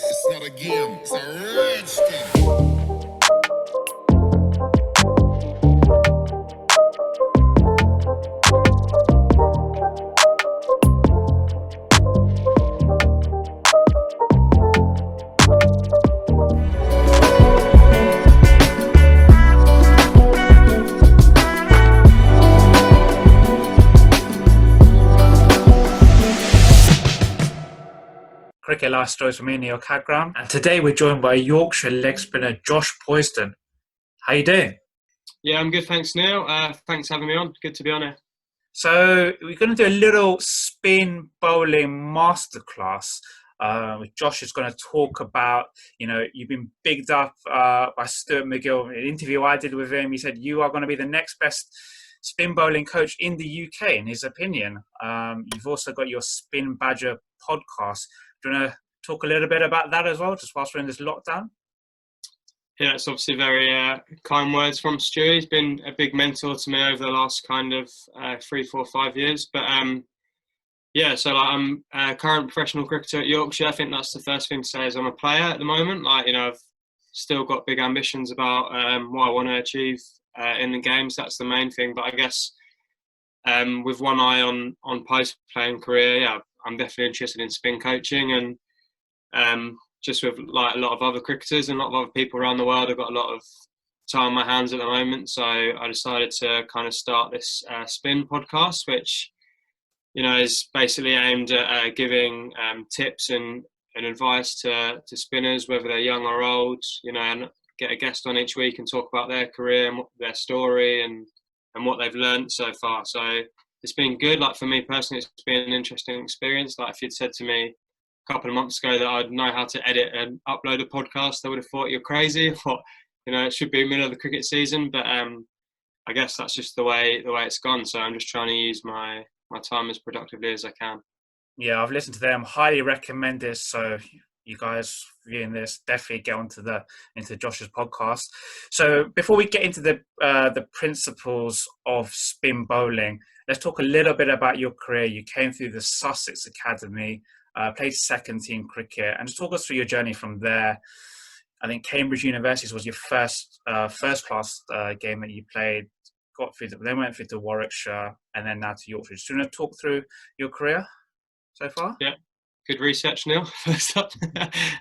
It's not a game, it's a rich thing. Cricket Life Stories from me, Neel Khagram, and today we're joined by Yorkshire leg spinner Josh Poysden. How you doing? Yeah, I'm good, thanks, Neil. Thanks for having me on. Good to be on here. So we're going to do a little spin bowling masterclass. Josh is going to talk about, you've been bigged up by Stuart MacGill. In an interview I did with him, he said you are going to be the next best spin bowling coach in the UK, in his opinion. You've also got your Spin Badger podcast. Do you want to talk a little bit about that as well, just whilst we're in this lockdown? Yeah, it's obviously very kind words from Stu. He's been a big mentor to me over the last kind of 3, 4, 5 years. But so I'm a current professional cricketer at Yorkshire. I think that's the first thing to say is I'm a player at the moment. I've still got big ambitions about what I want to achieve in the games. That's the main thing. But I guess with one eye on post-playing career, yeah, I'm definitely interested in spin coaching and just with like a lot of other cricketers and a lot of other people around the world, I've got a lot of time on my hands at the moment. So I decided to kind of start this spin podcast, which, is basically aimed at giving tips and advice to spinners, whether they're young or old, and get a guest on each week and talk about their career and their story and what they've learned so far. So it's been good. Like for me personally, it's been an interesting experience. Like if you'd said to me a couple of months ago that I'd know how to edit and upload a podcast, I would have thought you're crazy. What, it should be middle of the cricket season, but I guess that's just the way it's gone. So I'm just trying to use my time as productively as I can. Yeah, I've listened to them. Highly recommend this. So you guys viewing this, definitely get into Josh's podcast. So before we get into the principles of spin bowling, let's talk a little bit about your career. You came through the Sussex Academy, played second team cricket, and just talk us through your journey from there. I think Cambridge University was your first class game that you played. Then went through to Warwickshire, and then now to Yorkshire. Do you want to talk through your career so far? Yeah, good research, Neil. First up,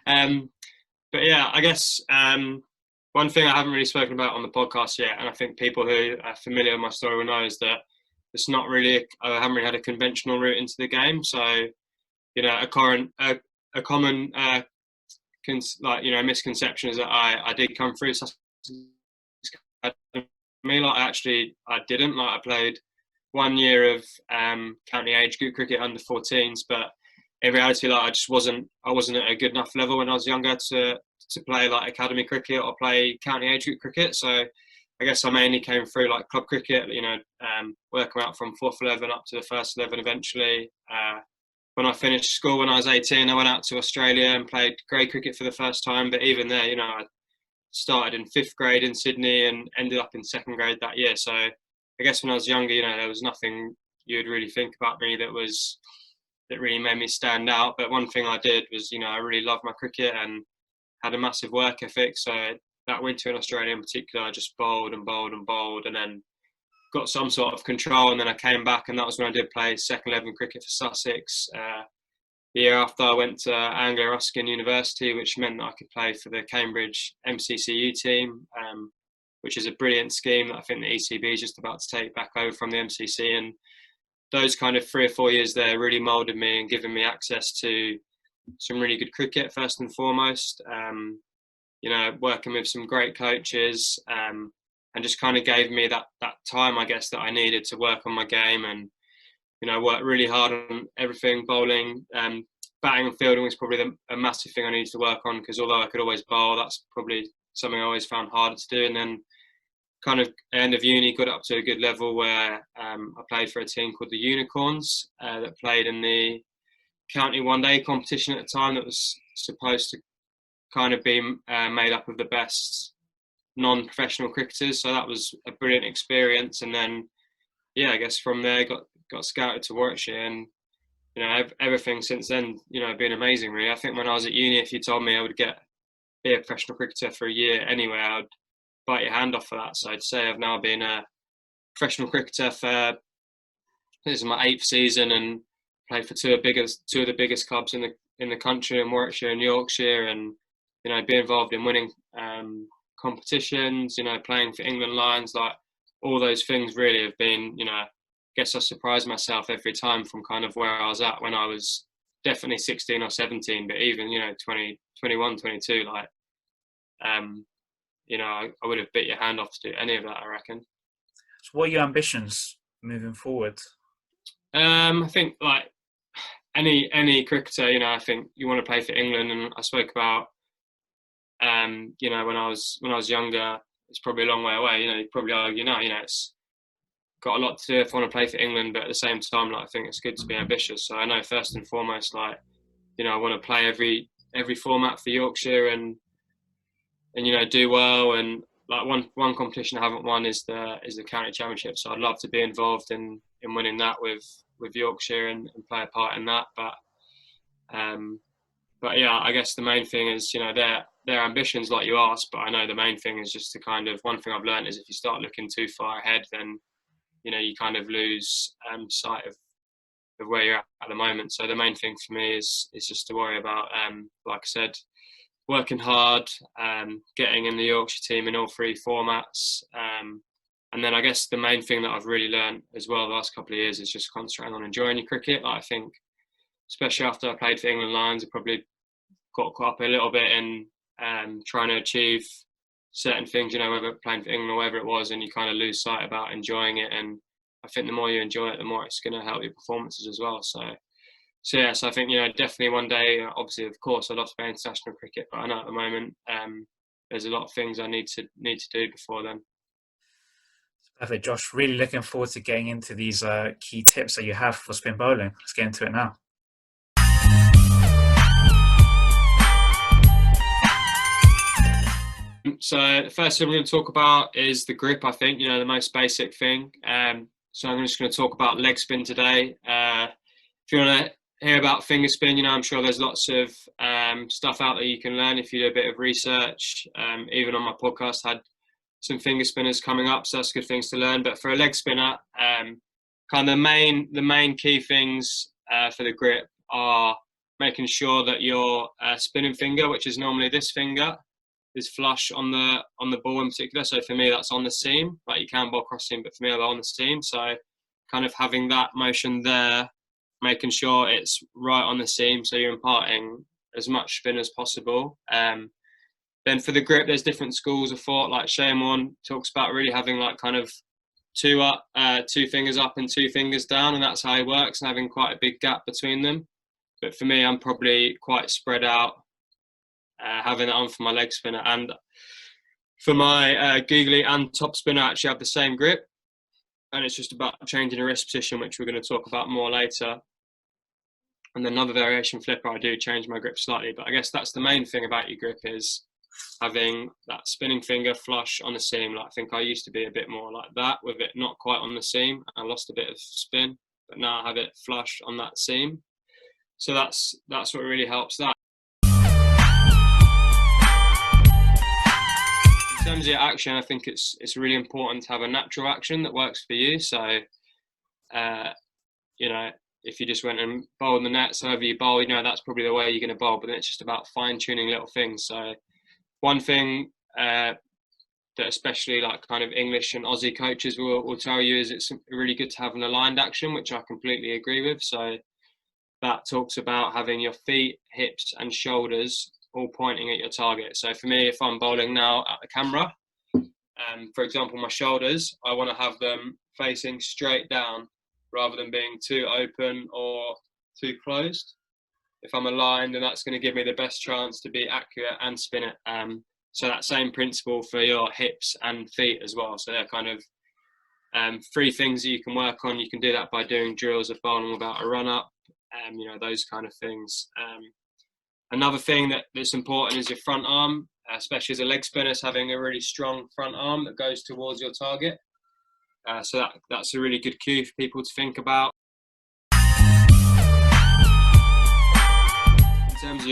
but yeah, I guess one thing I haven't really spoken about on the podcast yet, and I think people who are familiar with my story will know, is that it's not really. I haven't really had a conventional route into the game. So, a common misconception is that I did come through Sussex Academy. I didn't. I played 1 year of county age group cricket under 14s, but in reality, I wasn't at a good enough level when I was younger to play like academy cricket or play county age group cricket. So I guess I mainly came through like club cricket, working out from 4th 11 up to the first 11 eventually. When I finished school when I was 18, I went out to Australia and played grade cricket for the first time. But even there, I started in 5th grade in Sydney and ended up in 2nd grade that year. So I guess when I was younger, there was nothing you would really think about me that really made me stand out. But one thing I did was, I really loved my cricket and had a massive work ethic. So that winter in Australia in particular, I just bowled and then got some sort of control. And then I came back, and that was when I did play second 11 cricket for Sussex. The year after, I went to Anglia Ruskin University, which meant that I could play for the Cambridge MCCU team, which is a brilliant scheme that I think the ECB is just about to take back over from the MCC. And those kind of 3 or 4 years there really moulded me and given me access to some really good cricket, first and foremost. Working with some great coaches, and just kind of gave me that time, I guess, that I needed to work on my game and, work really hard on everything. Bowling, batting and fielding was probably a massive thing I needed to work on, because although I could always bowl, that's probably something I always found harder to do. And then kind of end of uni, got up to a good level where I played for a team called the Unicorns that played in the county one-day competition at the time that was supposed to kind of be made up of the best non-professional cricketers. So that was a brilliant experience. And then, I guess from there got scouted to Warwickshire and everything since then, been amazing, really. I think when I was at uni, if you told me I would be a professional cricketer for a year anyway, I'd bite your hand off for that. So I'd say I've now been a professional cricketer for, this is my 8th season, and played for two of the biggest clubs in the country, in Warwickshire and Yorkshire, and be involved in winning competitions, playing for England Lions, like all those things really have been, I guess I surprised myself every time from kind of where I was at when I was definitely 16 or 17, but even 20, 21, 22, like I would have bit your hand off to do any of that, I reckon. So what are your ambitions moving forward? I think like any cricketer, I think you want to play for England, and I spoke about when I was younger, it's probably a long way away. You probably argue now, it's got a lot to do if I want to play for England, but at the same time, like, I think it's good to be ambitious. So I know first and foremost, like, I want to play every format for Yorkshire and do well. And like one competition I haven't won is the county championship. So I'd love to be involved in winning that with Yorkshire and play a part in that. But yeah, I guess the main thing is, their ambitions, like you asked, but I know the main thing is just to kind of, one thing I've learned is if you start looking too far ahead, then, you kind of lose sight of where you're at the moment. So the main thing for me is just to worry about, like I said, working hard, getting in the Yorkshire team in all 3 formats. And then I guess the main thing that I've really learned as well the last couple of years is just concentrating on enjoying your cricket. Like, I think, especially after I played for England Lions, I probably got caught up a little bit in trying to achieve certain things, whether playing for England or whatever it was, and you kind of lose sight about enjoying it. And I think the more you enjoy it, the more it's going to help your performances as well. So I think, definitely one day, obviously, of course, I'd love to play international cricket, but I know at the moment there's a lot of things I need to do before then. Perfect, Josh. Really looking forward to getting into these key tips that you have for spin bowling. Let's get into it now. So the first thing we're going to talk about is the grip, I think, the most basic thing. So I'm just going to talk about leg spin today. If you want to hear about finger spin, I'm sure there's lots of stuff out there you can learn if you do a bit of research. Even on my podcast, I had some finger spinners coming up, so that's good things to learn. But for a leg spinner, kind of the main key things for the grip are making sure that your spinning finger, which is normally this finger, is flush on the ball in particular. So for me, that's on the seam. Like, you can bowl cross seam, but for me, they're on the seam. So kind of having that motion there, making sure it's right on the seam, so you're imparting as much spin as possible. Then for the grip, there's different schools of thought. Like Shane Warne talks about really having like kind of 2 fingers up and 2 fingers down, and that's how he works, and having quite a big gap between them. But for me, I'm probably quite spread out, having that on for my leg spinner. And for my googly and top spinner, I actually have the same grip, and it's just about changing the wrist position, which we're going to talk about more later. And then another variation flipper, I do change my grip slightly, but I guess that's the main thing about your grip, is having that spinning finger flush on the seam. Like, I think I used to be a bit more like that, with it not quite on the seam. I lost a bit of spin, but now I have it flush on that seam. So that's what really helps that. In terms of your action, I think it's really important to have a natural action that works for you. So, if you just went and bowled the nets, however you bowl, that's probably the way you're going to bowl. But then it's just about fine-tuning little things. So one thing that especially like kind of English and Aussie coaches will tell you is it's really good to have an aligned action, which I completely agree with. So that talks about having your feet, hips and shoulders all pointing at your target. So for me, if I'm bowling now at the camera, for example, my shoulders, I want to have them facing straight down rather than being too open or too closed. If I'm aligned, then that's going to give me the best chance to be accurate and spin it. So that same principle for your hips and feet as well. So they're kind of 3 things that you can work on. You can do that by doing drills of bowling without a run up, those kind of things. Another thing that's important is your front arm, especially as a leg spinner, is having a really strong front arm that goes towards your target. So that's a really good cue for people to think about.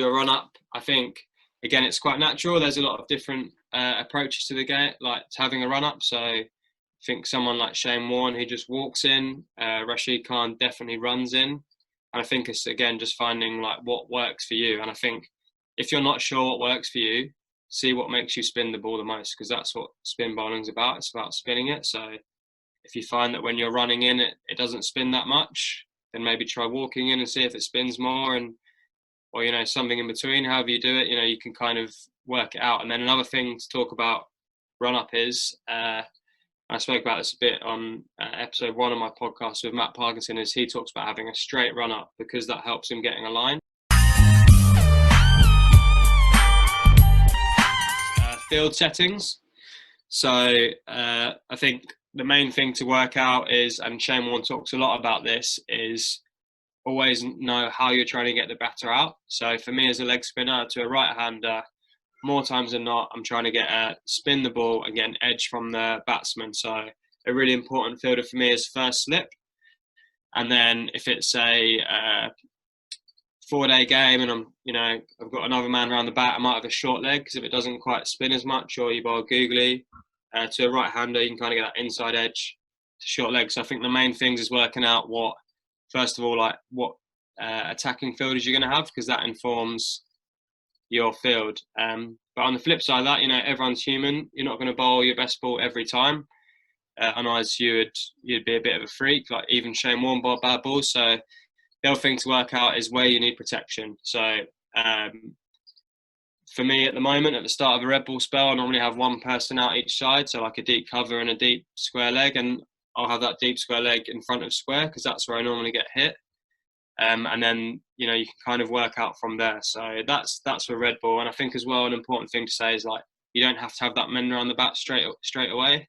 your run up, I think, again, it's quite natural. There's a lot of different approaches to the game, like to having a run up. So I think someone like Shane Warne, he just walks in. Rashid Khan definitely runs in. And I think it's, again, just finding like what works for you. And I think if you're not sure what works for you, see what makes you spin the ball the most, because that's what spin bowling's about. It's about spinning it. So if you find that when you're running in, it doesn't spin that much, then maybe try walking in and see if it spins more, and or, you know, something in between. However you do it, you know, you can kind of work it out. And then another thing to talk about run up is, I spoke about this a bit on episode 1 of my podcast with Matt Parkinson, is he talks about having a straight run up because that helps him getting a line. Field settings. So I think the main thing to work out is, and Shane Warne talks a lot about this, is always know how you're trying to get the batter out. So for me as a leg spinner to a right-hander, more times than not, I'm trying to get spin the ball and get an edge from the batsman. So a really important fielder for me is first slip. And then if it's a 4-day game and I've got another man around the bat, I might have a short leg, because if it doesn't quite spin as much, or you bowl googly to a right-hander, you can kind of get that inside edge to short leg. So I think the main things is working out what attacking fielders you're going to have, because that informs your field. But on the flip side of that, everyone's human. You're not going to bowl your best ball every time. Otherwise, you'd be a bit of a freak. Like even Shane Warne bowled bad balls. So the other thing to work out is where you need protection. So for me at the moment, at the start of a red ball spell, I normally have one person out each side. So like a deep cover and a deep square leg. And I'll have that deep square leg in front of square, because that's where I normally get hit. And then, you can kind of work out from there. So that's for red ball. And I think as well, an important thing to say is, like, you don't have to have that men around the bat straight away.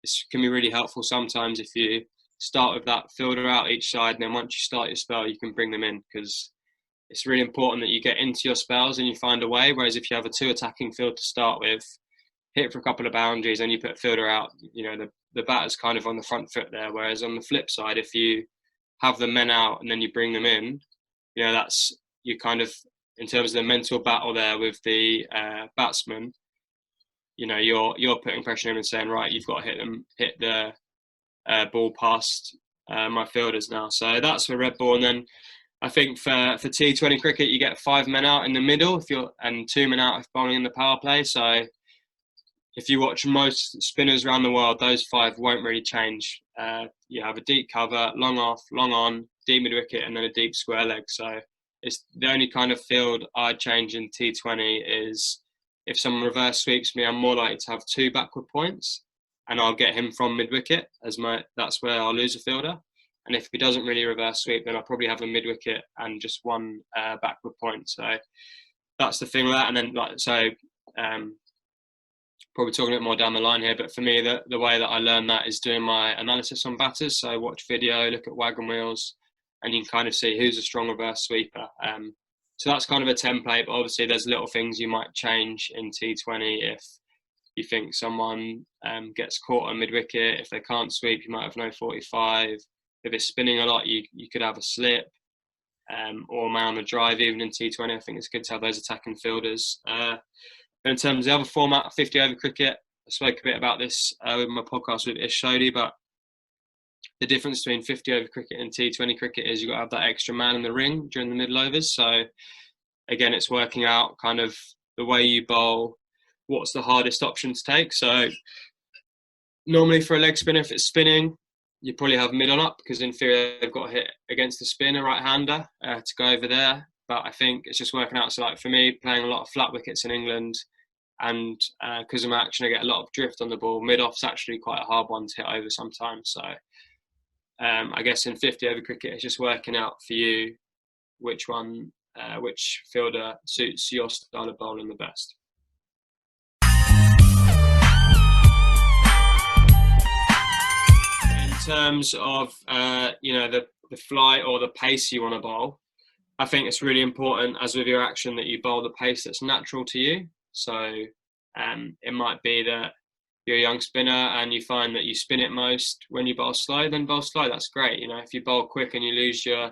This can be really helpful sometimes if you start with that fielder out each side, and then once you start your spell, you can bring them in, because it's really important that you get into your spells and you find a way. Whereas if you have a 2 attacking field to start with, hit for a couple of boundaries and you put fielder out, the batter's kind of on the front foot there. Whereas on the flip side, if you have the men out and then you bring them in, that's you kind of, in terms of the mental battle there with the batsman, you're putting pressure on him and saying, right, you've got to hit the ball past my fielders now. So that's for red ball. And then I think for T20 cricket, you get 5 men out in the middle and 2 men out if bowling in the power play. So if you watch most spinners around the world, those 5 won't really change. You have a deep cover, long off, long on, deep mid wicket, and then a deep square leg. So it's the only kind of field I'd change in T20 is if someone reverse sweeps me, I'm more likely to have 2 backward points, and I'll get him from mid wicket that's where I'll lose a fielder. And if he doesn't really reverse sweep, then I'll probably have a mid wicket and just 1 backward point. So that's the thing with that. And then probably talking a bit more down the line here, but for me, the way that I learn that is doing my analysis on batters. So watch video, look at wagon wheels, and you can kind of see who's a strong reverse sweeper. So that's kind of a template, but obviously there's little things you might change in T20 if you think someone gets caught on mid-wicket. If they can't sweep, you might have no 45. If it's spinning a lot, you could have a slip or a man on the drive. Even in T20, I think it's good to have those attacking fielders. In terms of the other format, 50-over cricket, I spoke a bit about this with my podcast with Ish Sodhi, but the difference between 50-over cricket and T20 cricket is you've got to have that extra man in the ring during the middle overs. So again, it's working out kind of the way you bowl, what's the hardest option to take. So normally for a leg spinner, if it's spinning, you probably have mid on up, because in theory they've got to hit against the spinner right-hander to go over there. But I think it's just working out. So like for me, playing a lot of flat wickets in England, and because of my action, I get a lot of drift on the ball. Mid-off's actually quite a hard one to hit over sometimes. So I guess in 50-over cricket, it's just working out for you which fielder suits your style of bowling the best. In terms of the flight or the pace you want to bowl, I think it's really important, as with your action, that you bowl the pace that's natural to you. So it might be that you're a young spinner and you find that you spin it most when you bowl slow, then bowl slow. That's great. If you bowl quick and you lose your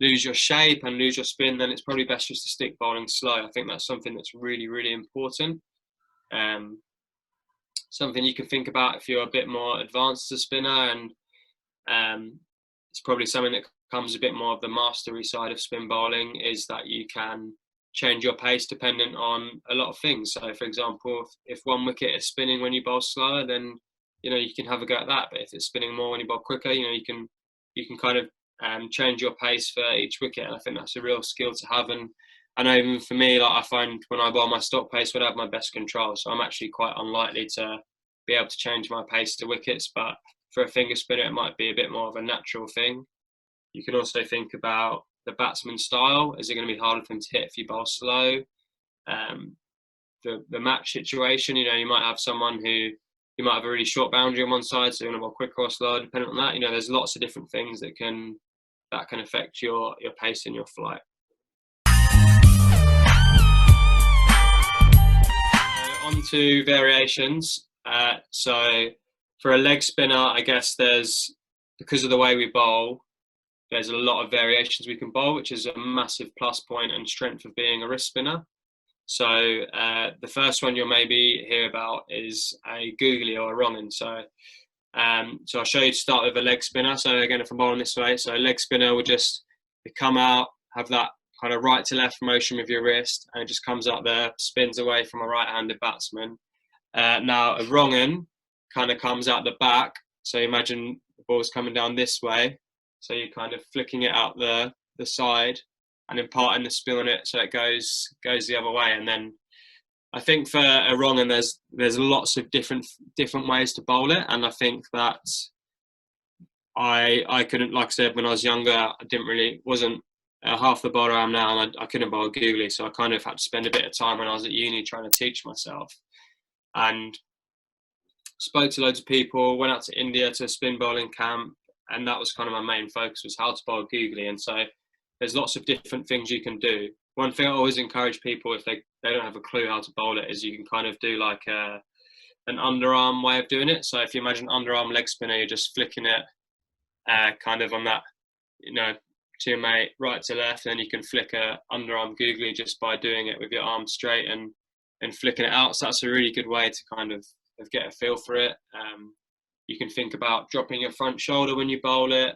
lose your shape and lose your spin, then it's probably best just to stick bowling slow. I think that's something that's really, really important. Something you can think about if you're a bit more advanced as a spinner, and it's probably something that comes a bit more of the mastery side of spin bowling, is that you can change your pace dependent on a lot of things. So for example, if one wicket is spinning when you bowl slower, then you can have a go at that. But if it's spinning more when you bowl quicker, you can kind of change your pace for each wicket. And I think that's a real skill to have. And I know even for me, like I find when I bowl my stock pace would have my best control. So I'm actually quite unlikely to be able to change my pace to wickets. But for a finger spinner, it might be a bit more of a natural thing. You can also think about the batsman's style. Is it going to be harder for them to hit if you bowl slow? The match situation, you might have someone who you might have a really short boundary on one side, so you want to bowl quicker or slower, depending on that. There's lots of different things that can affect your pace and your flight. On to variations. So for a leg spinner, I guess because of the way we bowl, there's a lot of variations we can bowl, which is a massive plus point and strength of being a wrist spinner. So the first one you'll maybe hear about is a googly or a wrong-un. So I'll show you to start with a leg spinner. So again, if I'm bowling this way, so a leg spinner will just come out, have that kind of right to left motion with your wrist, and it just comes up there, spins away from a right-handed batsman. Now a wrong-un kind of comes out the back. So imagine the ball's coming down this way. So you're kind of flicking it out the side and imparting the spin on it, so it goes the other way. And then I think for a wrong-un, there's lots of different ways to bowl it. And I think that I couldn't, like I said, when I was younger, I wasn't half the bowler I am now, and I couldn't bowl googly. So I kind of had to spend a bit of time when I was at uni trying to teach myself. And spoke to loads of people, went out to India to a spin bowling camp, and that was kind of my main focus, was how to bowl googly. And so there's lots of different things you can do. One thing I always encourage people, if they don't have a clue how to bowl it, is you can kind of do like an underarm way of doing it. So if you imagine underarm leg spinner, you're just flicking it kind of on that, to your mate, right to left, and then you can flick a underarm googly just by doing it with your arms straight and flicking it out. So that's a really good way to kind of get a feel for it. You can think about dropping your front shoulder when you bowl it,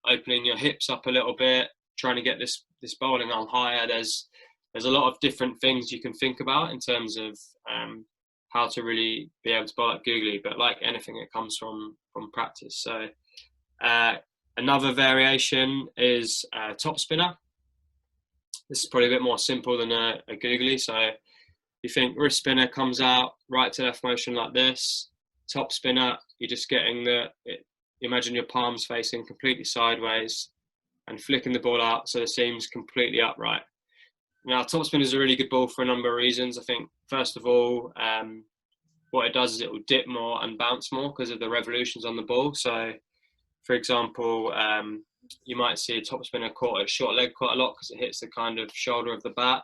opening your hips up a little bit, trying to get this bowling arm higher. There's a lot of different things you can think about in terms of how to really be able to bowl like googly. But like anything, it comes from practice. So another variation is top spinner. This is probably a bit more simple than a googly. So you think wrist spinner comes out, right to left motion like this. Top spinner, you're just getting imagine your palms facing completely sideways and flicking the ball out so the seam's completely upright. Now, top spin is a really good ball for a number of reasons. I think, first of all, what it does is it will dip more and bounce more because of the revolutions on the ball. So, for example, you might see a top spinner caught at short leg quite a lot because it hits the kind of shoulder of the bat.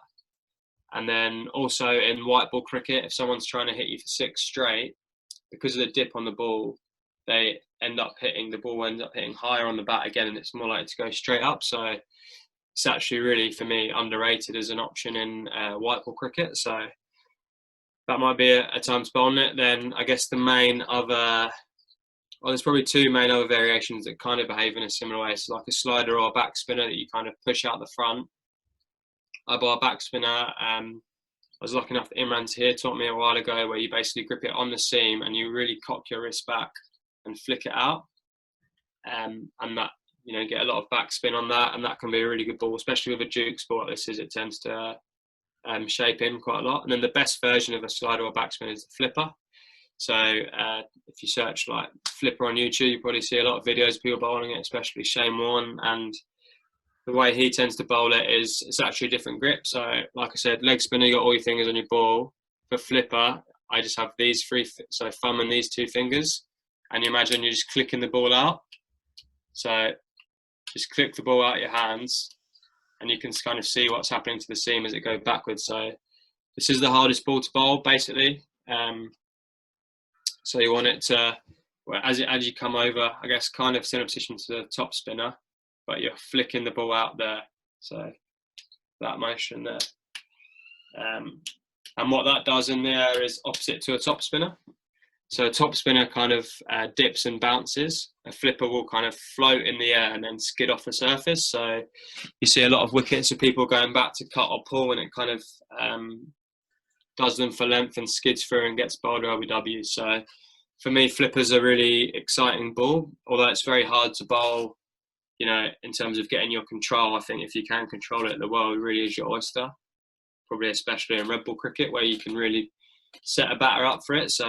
And then also in white ball cricket, if someone's trying to hit you for 6 straight, because of the dip on the ball, the ball ends up hitting higher on the bat again, and it's more likely to go straight up. So it's actually really, for me, underrated as an option in white ball cricket. So that might be a time to bowl on it. Then I guess there's probably 2 main other variations that kind of behave in a similar way. So like a slider or a back spinner that you kind of push out the front. I bowl a back spinner. I was lucky enough that Imran Tahir taught me a while ago, where you basically grip it on the seam and you really cock your wrist back and flick it out, and that get a lot of backspin on that, and that can be a really good ball, especially with a duke sport. It tends to shape in quite a lot. And then the best version of a slider or backspin is the flipper. So if you search like flipper on YouTube, you probably see a lot of videos of people bowling it, especially Shane Warne. And the way he tends to bowl it is it's actually a different grip. So like I said, leg spinner, you got all your fingers on your ball. For flipper, I just have these 3, so thumb and these 2 fingers. And you imagine you're just clicking the ball out. So just click the ball out of your hands, and you can kind of see what's happening to the seam as it goes backwards. So this is the hardest ball to bowl, basically. So you want it to, as you come over, I guess, kind of similar position to the top spinner, but you're flicking the ball out there. So that motion there. And what that does in the air is opposite to a top spinner. So a top spinner kind of dips and bounces. A flipper will kind of float in the air and then skid off the surface. So you see a lot of wickets of people going back to cut or pull, and it kind of does them for length and skids through and gets bowled OBW. So for me, flippers are really exciting ball, although it's very hard to bowl, you know, in terms of getting your control. I think if you can control it, the world really is your oyster, probably especially in red ball cricket where you can really set a batter up for it. So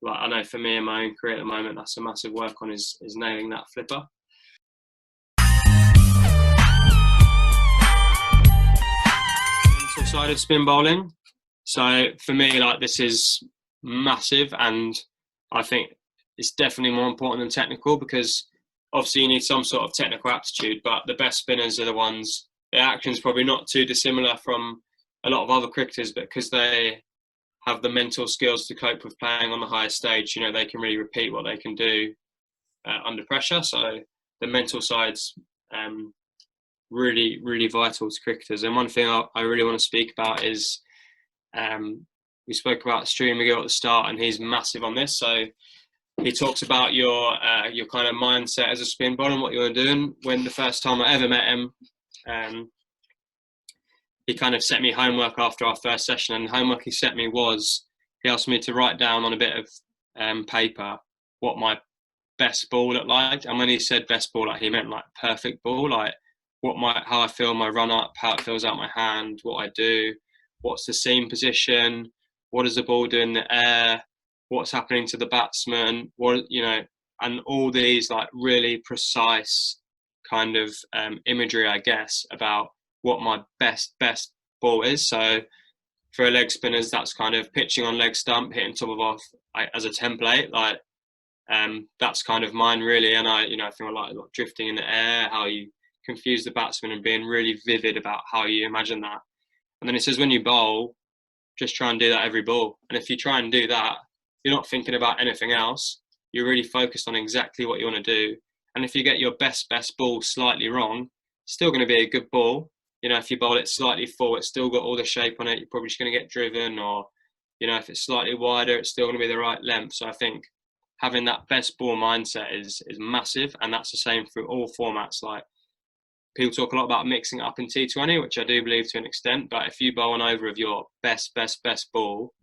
like I know for me in my own career at the moment, that's a massive work on is nailing that flipper. Mental side of spin bowling. So for me, like, this is massive, and I think it's definitely more important than technical, because obviously you need some sort of technical aptitude, but the best spinners are the ones, their action's probably not too dissimilar from a lot of other cricketers, but because they have the mental skills to cope with playing on the highest stage, you know, they can really repeat what they can do under pressure. So the mental side's really, really vital to cricketers. And one thing I really want to speak about is we spoke about Stuart MacGill at the start, and he's massive on this. So he talks about your kind of mindset as a spin bowler and what you want to do. And when the first time I ever met him, he kind of set me homework after our first session, and the homework he set me was, he asked me to write down on a bit of paper what my best ball looked like. And when he said best ball, like, he meant like perfect ball, like how I feel my run up, how it feels out my hand, what I do, what's the seam position, what does the ball do in the air, what's happening to the batsman, what, you know, and all these like really precise kind of imagery, I guess, about what my best ball is. So for a leg spinners, that's kind of pitching on leg stump, hitting top of off as a template. Like that's kind of mine really. And I think I like drifting in the air, how you confuse the batsman, and being really vivid about how you imagine that. And then it says when you bowl, just try and do that every ball. And if you try and do that, you're not thinking about anything else. You're really focused on exactly what you want to do. And if you get your best ball slightly wrong, it's still going to be a good ball. You know, if you bowl it slightly full, it's still got all the shape on it. You're probably just going to get driven, or, you know, if it's slightly wider, it's still going to be the right length. So I think having that best ball mindset is massive. And that's the same through all formats. Like, people talk a lot about mixing up in T20, which I do believe to an extent. But if you bowl an over of your best ball,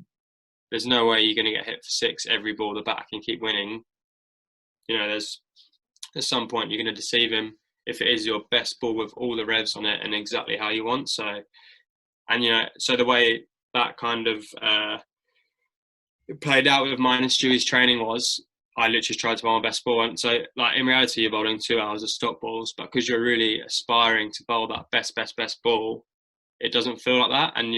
there's no way you're going to get hit for six every ball the batter can keep winning. You know, there's at some point you're going to deceive him if it is your best ball with all the revs on it and exactly how you want. So, and you know, so the way that kind of played out with mine and Stewie's training was, I literally tried to bowl my best ball. And so, like, in reality, you're bowling 2 hours of stop balls, but because you're really aspiring to bowl that best ball, it doesn't feel like that, and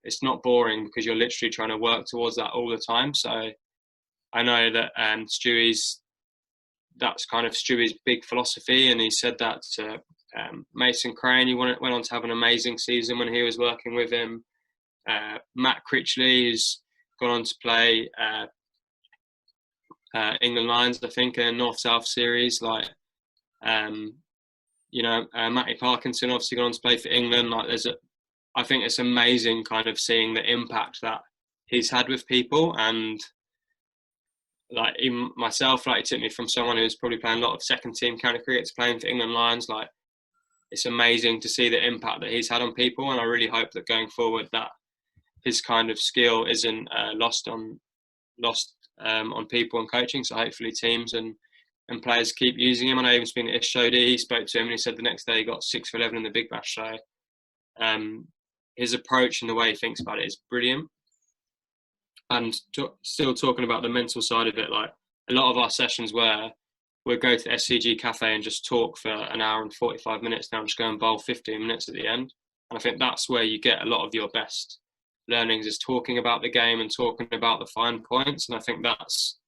it's not boring because you're literally trying to work towards that all the time. So I know that that's kind of Stewie's big philosophy, and he said that to Mason Crane. He went on to have an amazing season when he was working with him. Matt Critchley, who's gone on to play England Lions, I think, in a North-South series. Like, you know, Matty Parkinson obviously gone on to play for England. Like, I think it's amazing kind of seeing the impact that he's had with people. And like, even myself, like, it took me from someone who's probably playing a lot of second team county cricket to playing for England Lions. Like, it's amazing to see the impact that he's had on people, and I really hope that going forward that his kind of skill isn't lost on people and coaching. So hopefully teams and players keep using him. I know even speaking to Ishodi, he spoke to him and he said the next day he got 6 for 11 in the Big Bash. So his approach and the way he thinks about it is brilliant. And still talking about the mental side of it, like, a lot of our sessions where we'll go to the SCG cafe and just talk for an hour and 45 minutes now, just go and bowl 15 minutes at the end. And I think that's where you get a lot of your best learnings, is talking about the game and talking about the fine points. And I think that's,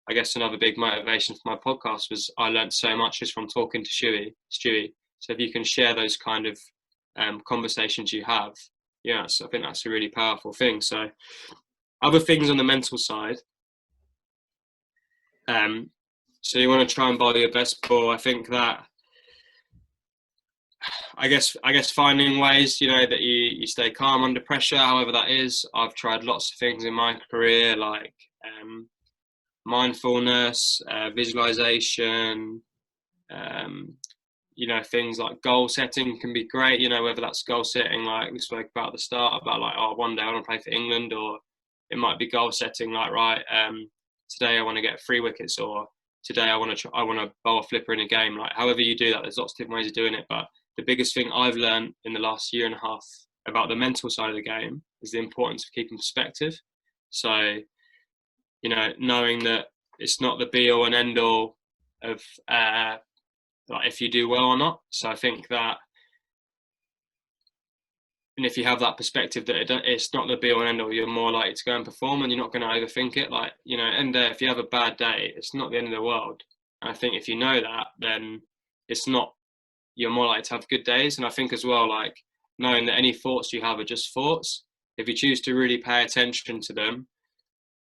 I guess, another big motivation for my podcast was I learned so much just from talking to Stewie. So if you can share those kind of conversations you have, I think that's a really powerful thing. So other things on the mental side, so you want to try and bowl your best ball. I think that I guess finding ways, you know, that you stay calm under pressure, however that is. I've tried lots of things in my career, like mindfulness, visualization, um, you know, things like goal setting can be great, you know, whether that's goal setting like we spoke about at the start, about like, oh, one day I want to play for England, or it might be goal setting like, right, today I want to get 3 wickets, or today I want to bowl a flipper in a game. Like, however you do that, there's lots of different ways of doing it. But the biggest thing I've learned in the last year and a half about the mental side of the game is the importance of keeping perspective. So, you know, knowing that it's not the be all and end all of like if you do well or not. So I think that, and if you have that perspective that it's not the be all and end all, you're more likely to go and perform, and you're not going to overthink it. Like, you know, and if you have a bad day, it's not the end of the world. And I think if you know that, then it's not, you're more likely to have good days. And I think as well, like, knowing that any thoughts you have are just thoughts. If you choose to really pay attention to them,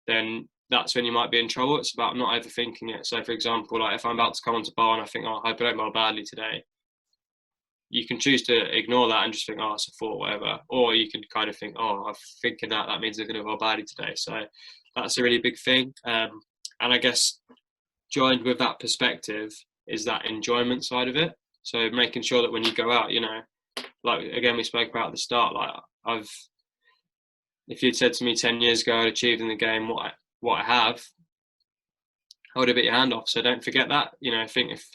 then that's when you might be in trouble. It's about not overthinking it. So, for example, like if I'm about to come onto bar and I think, oh, I hope I don't bowl badly today, you can choose to ignore that and just think, oh, it's a thought, whatever. Or you can kind of think, oh, I'm thinking that means they're going to bowl badly today. So that's a really big thing. And I guess joined with that perspective is that enjoyment side of it. So making sure that when you go out, you know, like again, we spoke about at the start, like if you'd said to me 10 years ago I'd achieved in the game what I have, I would have bit your hand off. So don't forget that. You know, I think if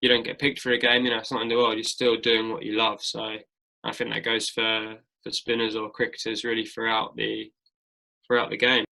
you don't get picked for a game, you know, it's not in the world. You're still doing what you love. So I think that goes for spinners or cricketers really throughout the game.